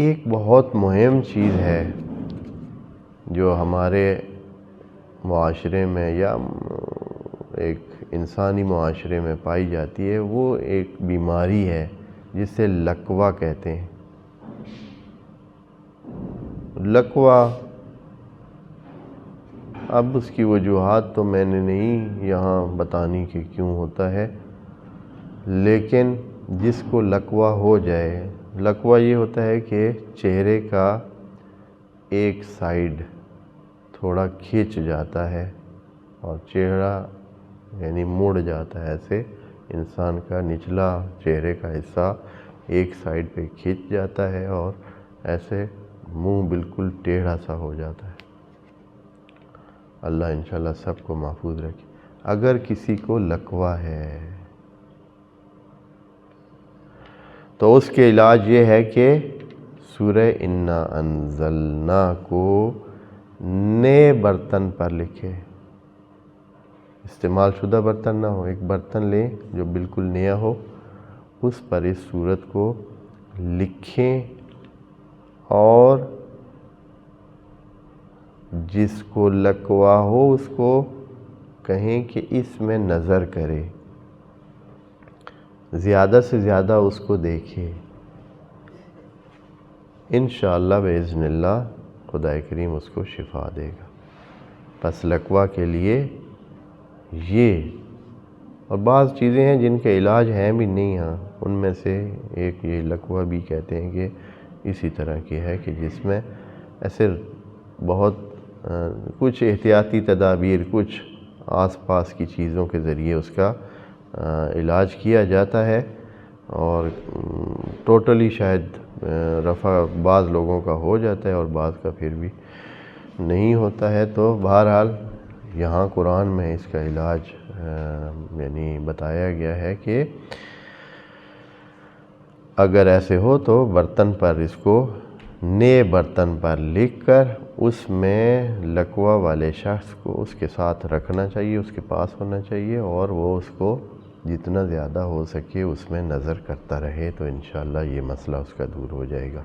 ایک بہت مہم چیز ہے جو ہمارے معاشرے میں یا ایک انسانی معاشرے میں پائی جاتی ہے، وہ ایک بیماری ہے جسے لقوہ کہتے ہیں۔ لقوہ، اب اس کی وجوہات تو میں نے نہیں یہاں بتانی کہ کیوں ہوتا ہے، لیکن جس کو لقوہ ہو جائے، لقوہ یہ ہوتا ہے کہ چہرے کا ایک سائیڈ تھوڑا کھنچ جاتا ہے اور چہرہ یعنی مڑ جاتا ہے، ایسے انسان کا نچلا چہرے کا حصہ ایک سائیڈ پہ کھنچ جاتا ہے اور ایسے منہ بالکل ٹیڑھا سا ہو جاتا ہے۔ اللہ انشاءاللہ سب کو محفوظ رکھے۔ اگر کسی کو لقوہ ہے تو اس کے علاج یہ ہے کہ سورہ انا انزلنا کو نئے برتن پر لکھے، استعمال شدہ برتن نہ ہو، ایک برتن لیں جو بالکل نیا ہو، اس پر اس سورت کو لکھیں اور جس کو لقوہ ہو اس کو کہیں کہ اس میں نظر کرے، زیادہ سے زیادہ اس کو دیکھے، انشاءاللہ باذن اللہ خدا کریم اس کو شفا دے گا۔ پس لقوہ کے لیے یہ اور بعض چیزیں ہیں جن کے علاج ہیں بھی نہیں، ہاں ان میں سے ایک یہ لقوہ بھی کہتے ہیں کہ اسی طرح کی ہے کہ جس میں ایسے بہت کچھ احتیاطی تدابیر، کچھ آس پاس کی چیزوں کے ذریعے اس کا علاج کیا جاتا ہے اور ٹوٹلی شاید رفع بعض لوگوں کا ہو جاتا ہے اور بعض کا پھر بھی نہیں ہوتا ہے۔ تو بہرحال یہاں قرآن میں اس کا علاج یعنی بتایا گیا ہے کہ اگر ایسے ہو تو برتن پر اس کو نئے برتن پر لکھ کر اس میں لقوہ والے شخص کو اس کے ساتھ رکھنا چاہیے، اس کے پاس ہونا چاہیے اور وہ اس کو جتنا زیادہ ہو سکے اس میں نظر کرتا رہے، تو انشاءاللہ یہ مسئلہ اس کا دور ہو جائے گا۔